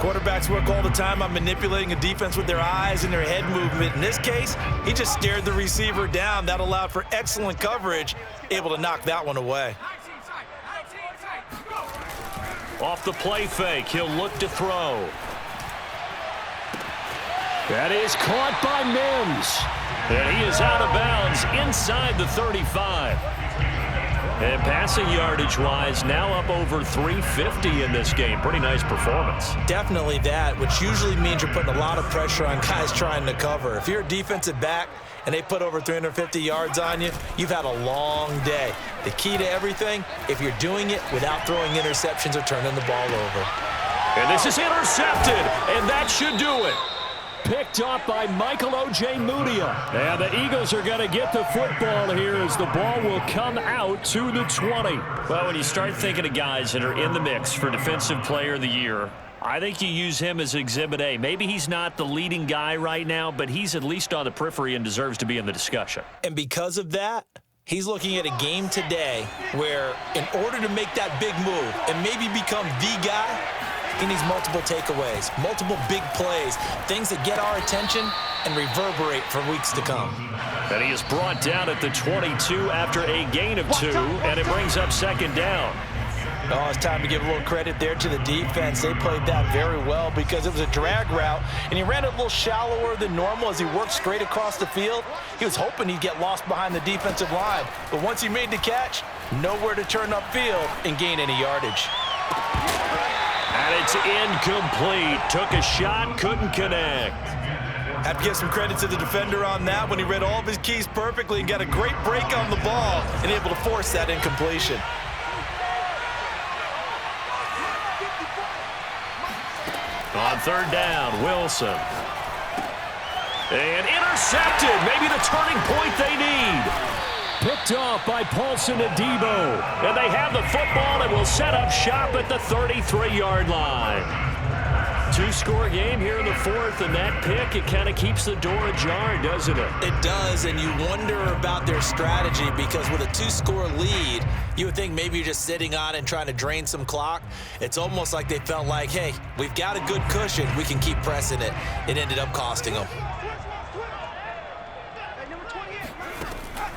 Quarterbacks work all the time on manipulating a defense with their eyes and their head movement. In this case, he just stared the receiver down. That allowed for excellent coverage, able to knock that one away. Off the play fake, he'll look to throw. That is caught by Mims. And he is out of bounds inside the 35. And passing yardage-wise, now up over 350 in this game. Pretty nice performance. Definitely that, which usually means you're putting a lot of pressure on guys trying to cover. If you're a defensive back and they put over 350 yards on you, you've had a long day. The key to everything, if you're doing it without throwing interceptions or turning the ball over. And this is intercepted, and that should do it. Picked up by Michael O.J. Mudia. And the Eagles are going to get the football here as the ball will come out to the 20. Well, when you start thinking of guys that are in the mix for Defensive Player of the Year, I think you use him as Exhibit A. Maybe he's not the leading guy right now, but he's at least on the periphery and deserves to be in the discussion. And because of that, he's looking at a game today where in order to make that big move and maybe become the guy, he needs multiple takeaways, multiple big plays, things that get our attention and reverberate for weeks to come. And he is brought down at the 22 after a gain of 2, and it brings up second down. Oh, it's time to give a little credit there to the defense. They played that very well because it was a drag route, and he ran it a little shallower than normal as he worked straight across the field. He was hoping he'd get lost behind the defensive line, but once he made the catch, nowhere to turn upfield and gain any yardage. And it's incomplete. Took a shot, couldn't connect. Have to give some credit to the defender on that when he read all of his keys perfectly and got a great break on the ball and able to force that incompletion. On third down, Wilson. And intercepted. Maybe the turning point they need. Picked off by Paulson Adebo. And they have the football and will set up shop at the 33-yard line. Two-score game here in the fourth, and that pick, it kind of keeps the door ajar, doesn't it? It does, and you wonder about their strategy because with a two-score lead, you would think maybe you're just sitting on and trying to drain some clock. It's almost like they felt like, hey, we've got a good cushion. We can keep pressing it. It ended up costing them.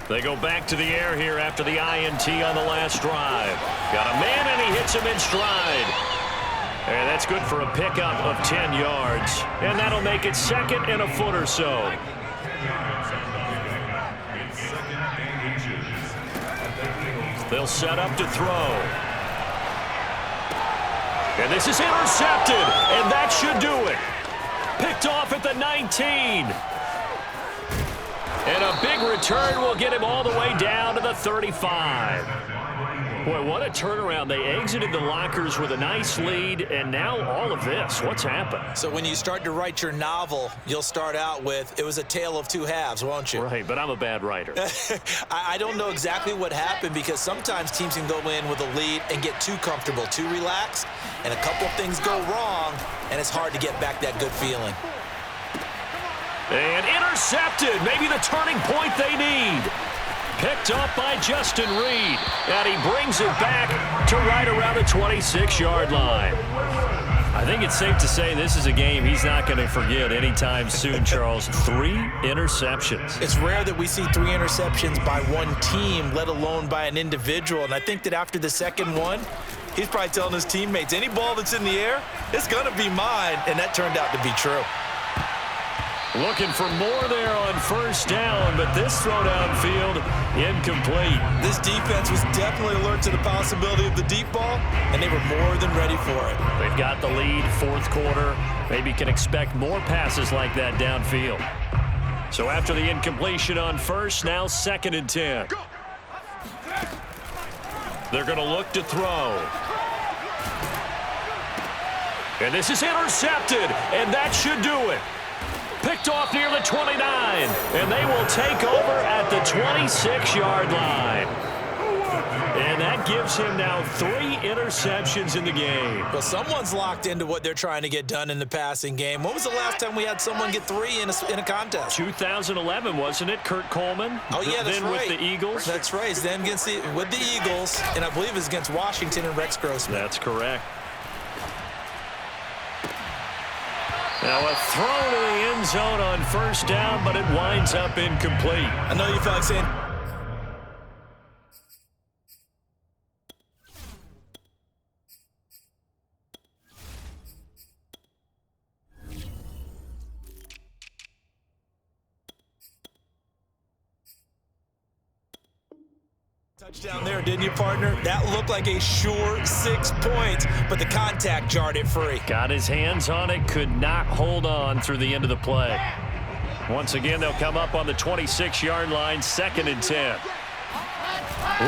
They go back to the air here after the INT on the last drive. Got a man, and he hits him in stride. And that's good for a pickup of 10 yards. And that'll make it second and a foot or so. They'll set up to throw. And this is intercepted. And that should do it. Picked off at the 19. And a big return will get him all the way down to the 35. Boy, what a turnaround. They exited the lockers with a nice lead, and now all of this. What's happened? So when you start to write your novel, you'll start out with, it was a tale of two halves, won't you? Right, but I'm a bad writer. I don't know exactly what happened, because sometimes teams can go in with a lead and get too comfortable, too relaxed, and a couple things go wrong, and it's hard to get back that good feeling. And intercepted. Maybe the turning point they need. Picked up by Justin Reed. And he brings it back to right around the 26-yard line. I think it's safe to say this is a game he's not going to forget anytime soon, Charles. 3 interceptions. It's rare that we see 3 interceptions by one team, let alone by an individual. And I think that after the second one, he's probably telling his teammates, any ball that's in the air, it's going to be mine. And that turned out to be true. Looking for more there on first down, but this throw downfield incomplete. This defense was definitely alert to the possibility of the deep ball, and they were more than ready for it. They've got the lead, fourth quarter. Maybe can expect more passes like that downfield. So after the incompletion on first, now 2nd and 10. They're going to look to throw. And this is intercepted, and that should do it. Picked off near the 29, and they will take over at the 26-yard line. And that gives him now 3 interceptions in the game. Well, someone's locked into what they're trying to get done in the passing game. When was the last time we had someone get 3 in a contest? 2011, wasn't it? Kurt Coleman? Oh, yeah, that's then right. With the Eagles? That's right. It's then with the Eagles, and I believe it's against Washington and Rex Grossman. That's correct. Now a throw to the end zone on first down, but it winds up incomplete. I know you feel like saying... Touchdown there, didn't you, partner? That looked like a sure 6 points, but the contact jarred it free. Got his hands on it, could not hold on through the end of the play. Once again, they'll come up on the 26-yard line, 2nd and 10.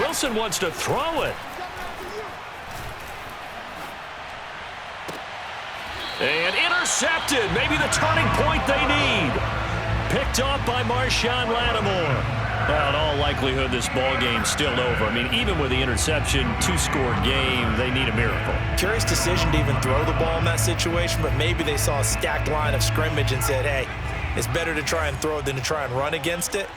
Wilson wants to throw it. And intercepted. Maybe the turning point they need. Picked off by Marshawn Lattimore. Well, in all likelihood, this ball game's still over. I mean, even with the interception, 2-score game, they need a miracle. Curious decision to even throw the ball in that situation, but maybe they saw a stacked line of scrimmage and said, hey, it's better to try and throw it than to try and run against it.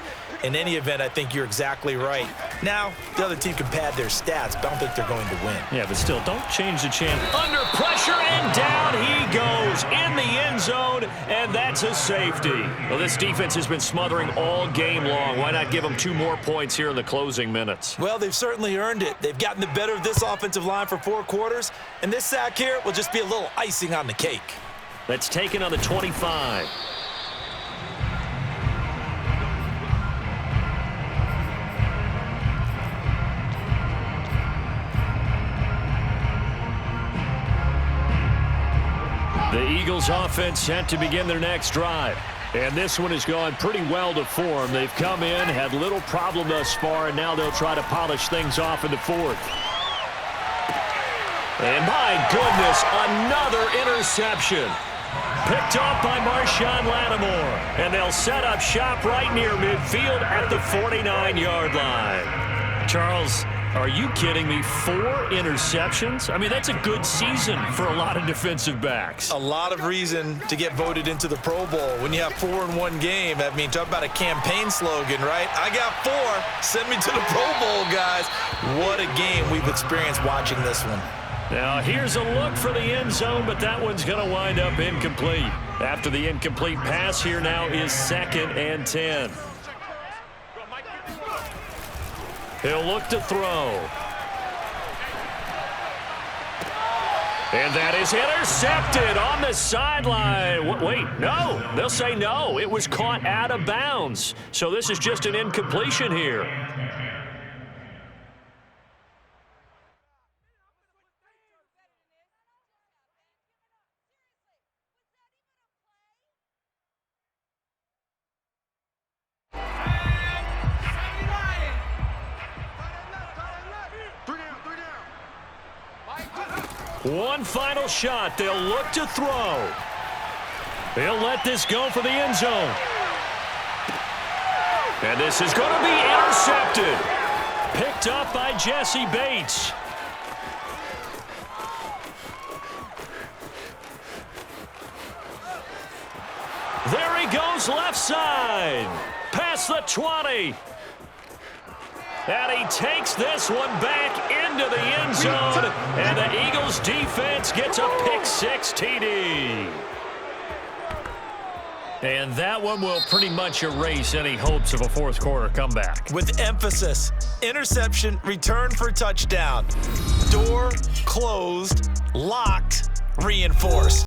In any event, I think you're exactly right. Now, the other team can pad their stats, but I don't think they're going to win. Yeah, but still, don't change the chance. Under pressure, and down he goes in the end zone, and that's a safety. Well, this defense has been smothering all game long. Why not give them 2 more points here in the closing minutes? Well, they've certainly earned it. They've gotten the better of this offensive line for 4 quarters, and this sack here will just be a little icing on the cake. That's taken on the 25. The Eagles offense set to begin their next drive. And this one has gone pretty well to form. They've come in, had little problem thus far, and now they'll try to polish things off in the 4th. And my goodness, another interception. Picked off by Marshawn Lattimore. And they'll set up shop right near midfield at the 49-yard line. Charles, are you kidding me? 4 interceptions? I mean, that's a good season for a lot of defensive backs. A lot of reason to get voted into the Pro Bowl. When you have 4 in one game, I mean, talk about a campaign slogan, right? I got 4. Send me to the Pro Bowl, guys. What a game we've experienced watching this one. Now, here's a look for the end zone, but that one's going to wind up incomplete. After the incomplete pass, here now is 2nd and 10. He'll look to throw. And that is intercepted on the sideline. Wait, no. They'll say no. It was caught out of bounds. So this is just an incompletion here. One final shot. They'll look to throw. They'll let this go for the end zone. And this is going to be intercepted. Picked up by Jesse Bates. There he goes left side. Past the 20. And he takes this one back into the end zone. And the Eagles defense gets a pick-6 TD. And that one will pretty much erase any hopes of a fourth-quarter comeback. With emphasis, interception, return for touchdown. Door closed, locked, reinforced.